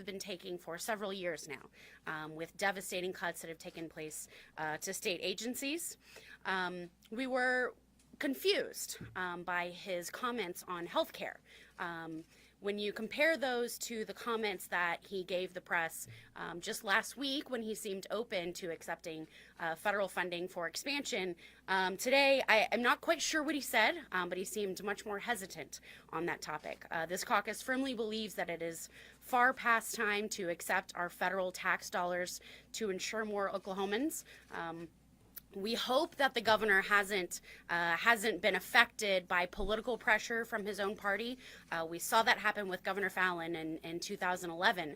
been taking for several years now, with devastating cuts that have taken place to state agencies. We were confused by his comments on health care. When you compare those to the comments that he gave the press just last week when he seemed open to accepting federal funding for expansion, today I'm not quite sure what he said, but he seemed much more hesitant on that topic. This caucus firmly believes that it is far past time to accept our federal tax dollars to ensure more Oklahomans. We hope that the governor hasn't been affected by political pressure from his own party. We saw that happen with Governor Fallon in 2011.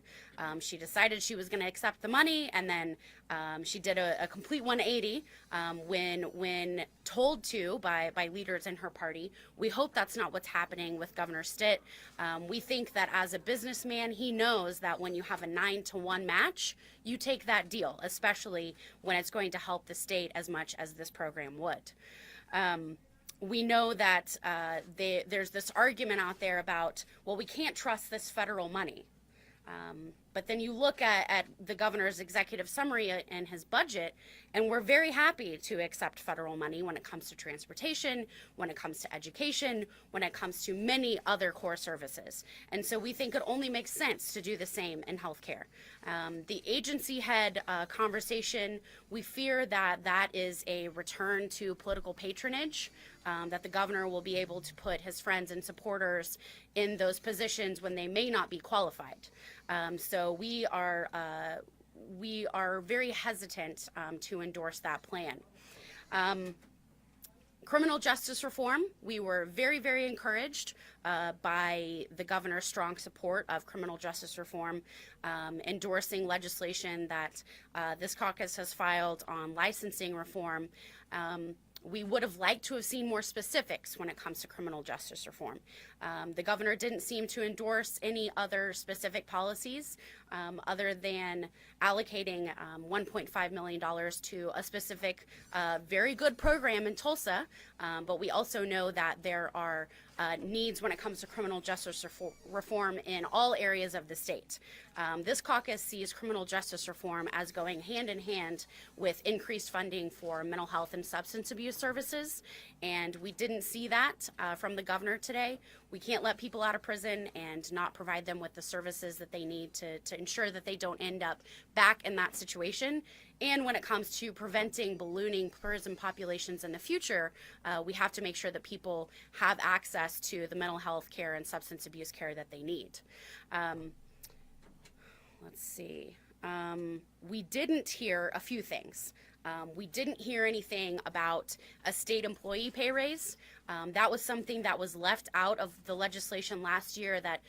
She decided she was going to accept the money, and then she did a complete 180 when told to by leaders in her party. We hope that's not what's happening with Governor Stitt. We think that as a businessman, he knows that when you have a 9-to-1 match, you take that deal, especially when it's going to help the state as much as this program would. We know that there's this argument out there about, well, we can't trust this federal money. But then you look at the governor's executive summary and his budget, and we're very happy to accept federal money when it comes to transportation, when it comes to education, when it comes to many other core services. And so we think it only makes sense to do the same in healthcare. The agency head conversation, we fear that that is a return to political patronage, that the governor will be able to put his friends and supporters in those positions when they may not be qualified. So we are very hesitant to endorse that plan. Criminal justice reform, we were very, very encouraged by the governor's strong support of criminal justice reform, endorsing legislation that this caucus has filed on licensing reform. We would have liked to have seen more specifics when it comes to criminal justice reform. The governor didn't seem to endorse any other specific policies other than allocating $1.5 million to a specific very good program in Tulsa, but we also know that there are needs when it comes to criminal justice reform in all areas of the state. This caucus sees criminal justice reform as going hand in hand with increased funding for mental health and substance abuse services, and we didn't see that from the governor today. We can't let people out of prison and not provide them with the services that they need to ensure that they don't end up back in that situation. And when it comes to preventing ballooning prison populations in the future, we have to make sure that people have access to the mental health care and substance abuse care that they need. Let's see. We didn't hear a few things. We didn't hear anything about a state employee pay raise. That was something that was left out of the legislation last year that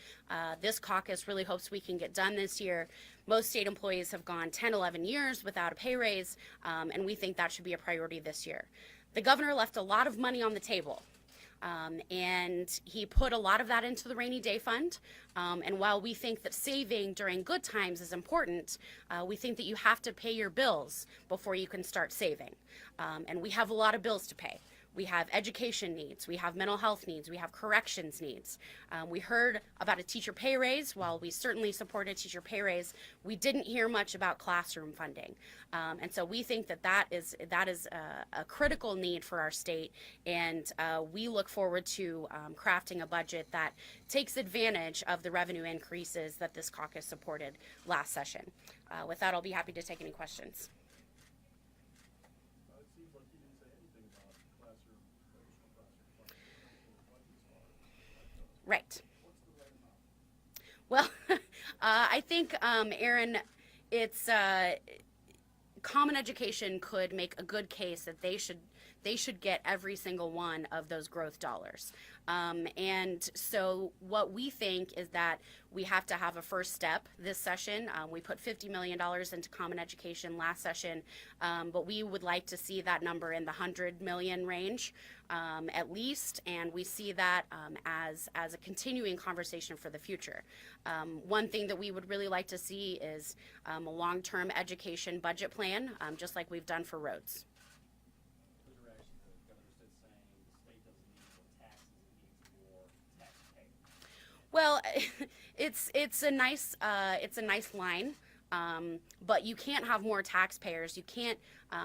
this caucus really hopes we can get done this year. Most state employees have gone 10, 11 years without a pay raise, and we think that should be a priority this year. The governor left a lot of money on the table. And he put a lot of that into the rainy day fund. And while we think that saving during good times is important, we think that you have to pay your bills before you can start saving. And we have a lot of bills to pay. We have education needs, we have mental health needs, we have corrections needs. We heard about a teacher pay raise. While we certainly support a teacher pay raise, we didn't hear much about classroom funding. And so we think that that is a critical need for our state, and we look forward to crafting a budget that takes advantage of the revenue increases that this caucus supported last session. With that, I'll be happy to take any questions. Right. Well, I think, Aaron, it's common education could make a good case that they should get every single one of those growth dollars. And so what we think is that we have to have a first step this session. We put $50 million into common education last session, but we would like to see that number in the 100 million range at least, and we see that as a continuing conversation for the future. One thing that we would really like to see is a long-term education budget plan, just like we've done for roads. Well, It's a nice line, but you can't have more taxpayers. You can't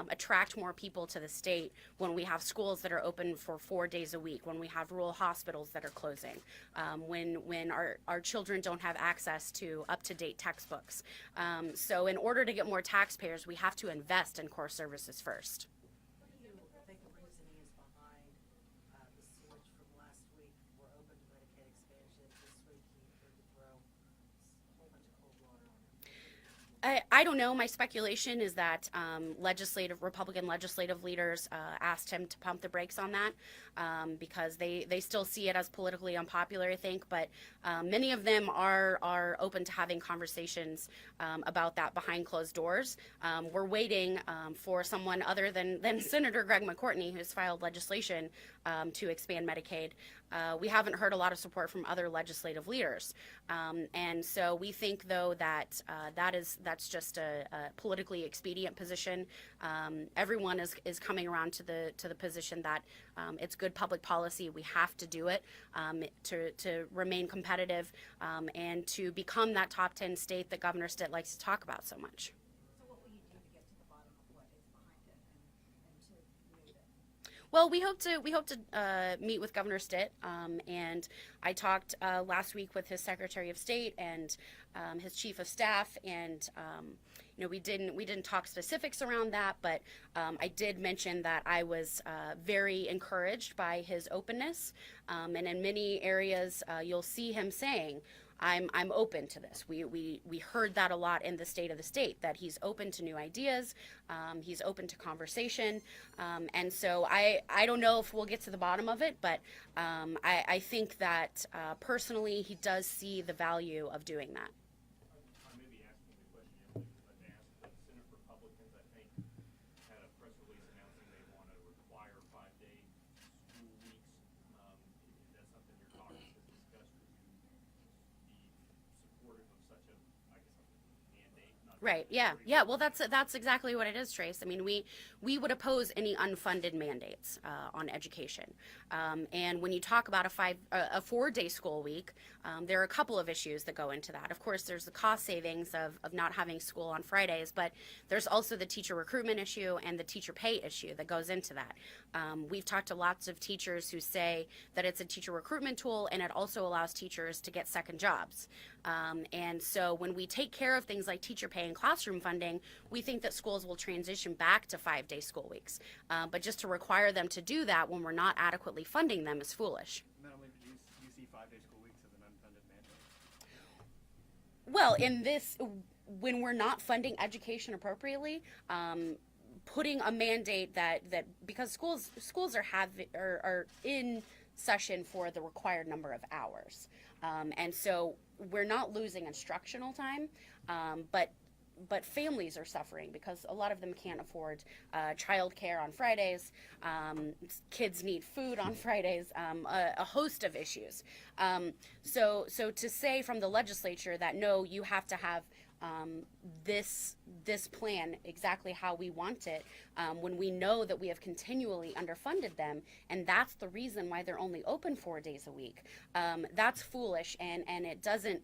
attract more people to the state when we have schools that are open for 4 days a week, when we have rural hospitals that are closing, when our children don't have access to up-to-date textbooks. So in order to get more taxpayers, we have to invest in core services first. What do you think the reasoning is behind the switch from last week? We're open to Medicaid expansion. This week he appeared to throw a whole bunch of cold water on it. I don't know. My speculation is that Republican legislative leaders asked him to pump the brakes on that because they still see it as politically unpopular, I think. But many of them are open to having conversations about that behind closed doors. We're waiting for someone other than Senator Greg McCourtney, who's filed legislation to expand Medicaid. We haven't heard a lot of support from other legislative leaders, and so we think, though, that that's just a politically expedient position. Everyone is coming around to the position that it's good public policy. We have to do it to remain competitive and to become that top 10 state that Governor Stitt likes to talk about so much. So what will you do to get to the bottom of what is behind it and to move it? Well, we hope to meet with Governor Stitt, and I talked last week with his Secretary of State and his Chief of Staff, and we didn't talk specifics around that, but I did mention that I was very encouraged by his openness, and in many areas you'll see him saying, I'm open to this. We heard that a lot in the State of the State, that he's open to new ideas, he's open to conversation, and so I don't know if we'll get to the bottom of it, but I think that personally he does see the value of doing that. I may be asking the question, Emily, but to ask the Senate Republicans, I think, had a press release announcing they want to require 5-day school weeks. Is that something your caucus has discussed? Would you be supportive of such a, I guess, a mandate? Right. Yeah. Well, that's exactly what it is, Trace. I mean, we would oppose any unfunded mandates on education. And when you talk about a 4-day school week, there are a couple of issues that go into that. Of course, there's the cost savings of not having school on Fridays, but there's also the teacher recruitment issue and the teacher pay issue that goes into that. We've talked to lots of teachers who say that it's a teacher recruitment tool, and it also allows teachers to get second jobs. And so when we take care of things like teacher pay and classroom funding, we think that schools will transition back to 5-day school weeks. But just to require them to do that when we're not adequately funding them is foolish. Madam Leader, do you see 5-day school weeks as an unfunded mandate? Well, in this, when we're not funding education appropriately, putting a mandate that because schools are in session for the required number of hours, and so we're not losing instructional time, but families are suffering because a lot of them can't afford childcare on Fridays. Kids need food on Fridays. A host of issues. So to say from the legislature that no, you have to have this plan exactly how we want it, when we know that we have continually underfunded them, and that's the reason why they're only open 4 days a week. That's foolish, and it doesn't.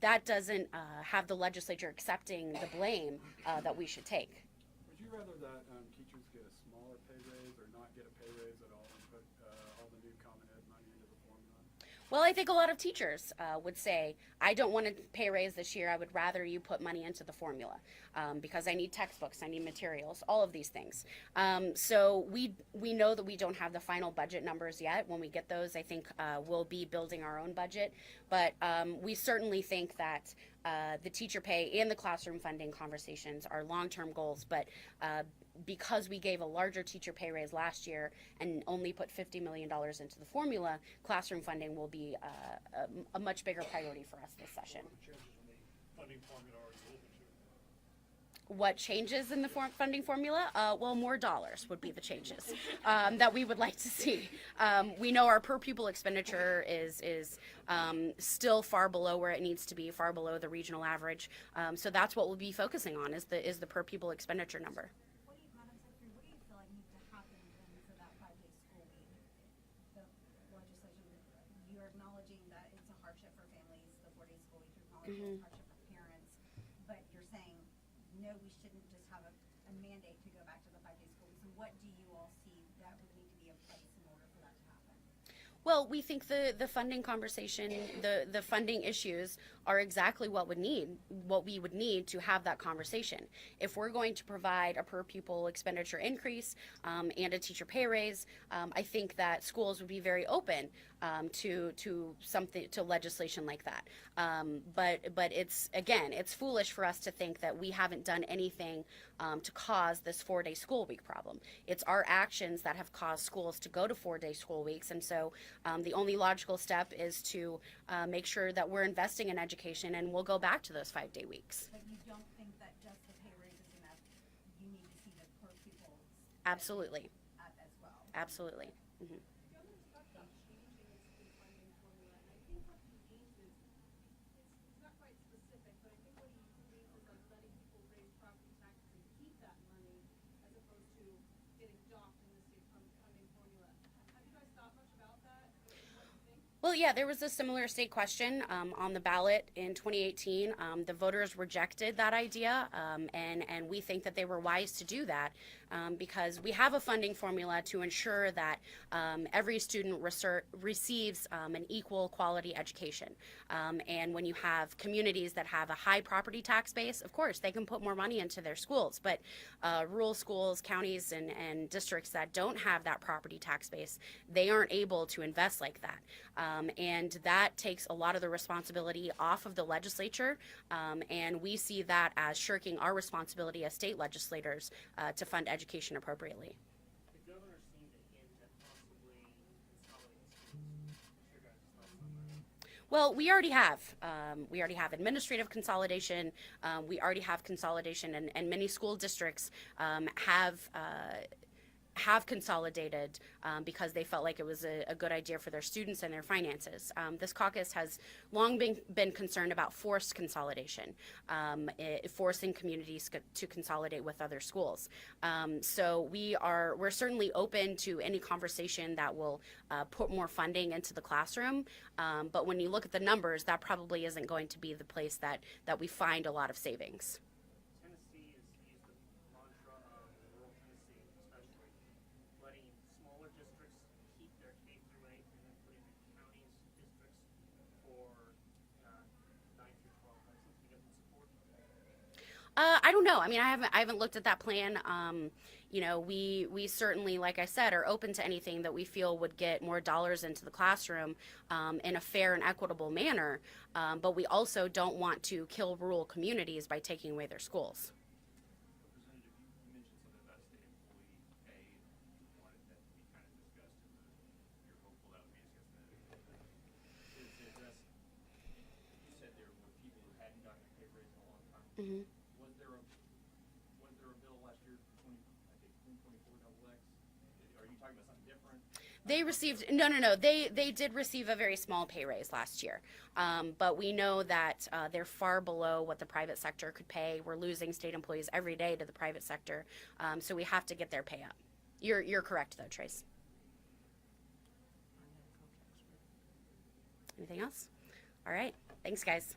That doesn't have the legislature accepting the blame that we should take. Would you rather that teachers get a smaller pay raise or not get a pay raise at all and put all the new Common Ed money into the formula? Well, I think a lot of teachers would say, I don't want a pay raise this year. I would rather you put money into the formula because I need textbooks, I need materials, all of these things. So we know that we don't have the final budget numbers yet. When we get those, I think we'll be building our own budget. But we certainly think that the teacher pay and the classroom funding conversations are long-term goals. But because we gave a larger teacher pay raise last year and only put $50 million into the formula, classroom funding will be a much bigger priority for us this session. Funding formula are you open to? What changes in the funding formula? Well, more dollars would be the changes that we would like to see. We know our per pupil expenditure is still far below where it needs to be, far below the regional average. So that's what we'll be focusing on is the per pupil expenditure number. Madam Secretary, what do you feel like needs to happen then for that 5-day school week? The legislation, you're acknowledging that it's a hardship for families. The and it's hardship for parents. But you're saying, no, we shouldn't just have a mandate to go back to the 5-day school weeks. And what do you all see that would need to be in place in order for that to happen? Well, we think the funding conversation, the funding issues are exactly what we would need to have that conversation. If we're going to provide a per pupil expenditure increase and a teacher pay raise, I think that schools would be very open to legislation like that. But it's foolish for us to think that we haven't done anything to cause this 4-day school week problem. It's our actions that have caused schools to go to 4-day school weeks, and so the only logical step is to make sure that we're investing in education, and we'll go back to those 5-day weeks. But you don't think that just the pay raise is enough? You need to see the per pupil Absolutely. up as well. Absolutely. Mm-hmm. The governor's talked about changing its funding formula, and I think what he means is, it's not quite specific, but I think what he means is like letting people raise property taxes and keep that money as opposed to getting docked in the state funding formula. Have you guys thought much about that? What do you think? Well, yeah, there was a similar state question on the ballot in 2018. The voters rejected that idea, and we think that they were wise to do that because we have a funding formula to ensure that every student receives an equal quality education. And when you have communities that have a high property tax base, of course, they can put more money into their schools. But rural schools, counties, and districts that don't have that property tax base, they aren't able to invest like that. And that takes a lot of the responsibility off of the legislature, and we see that as shirking our responsibility as state legislators to fund education appropriately. The governor seemed to hint at possibly consolidating schools. What's your guys' thoughts on that? Well, we already have administrative consolidation. We already have consolidation, and many school districts have consolidated because they felt like it was a good idea for their students and their finances. This caucus has long been concerned about forced consolidation, forcing communities to consolidate with other schools. So we're certainly open to any conversation that will put more funding into the classroom. But when you look at the numbers, that probably isn't going to be the place that we find a lot of savings. Tennessee has used the mantra of rural Tennessee, especially letting smaller districts keep their K through 8 and then putting the county's districts for 9 through 12. That's something you guys would support? I don't know. I mean, I haven't looked at that plan. You know, we certainly, like I said, are open to anything that we feel would get more dollars into the classroom in a fair and equitable manner. But we also don't want to kill rural communities by taking away their schools. Representative, you mentioned something about state employee pay and wanted that to be kind of discussed, and you're hopeful that would be discussed to address. You said there were people who hadn't gotten a pay raise in a long time. Mm-hmm. Was there a bill last year for 2024 double X? Are you talking about something different? They received no. They did receive a very small pay raise last year, but we know that they're far below what the private sector could pay. We're losing state employees every day to the private sector, so we have to get their pay up. You're correct though, Trace. Anything else? All right. Thanks, guys.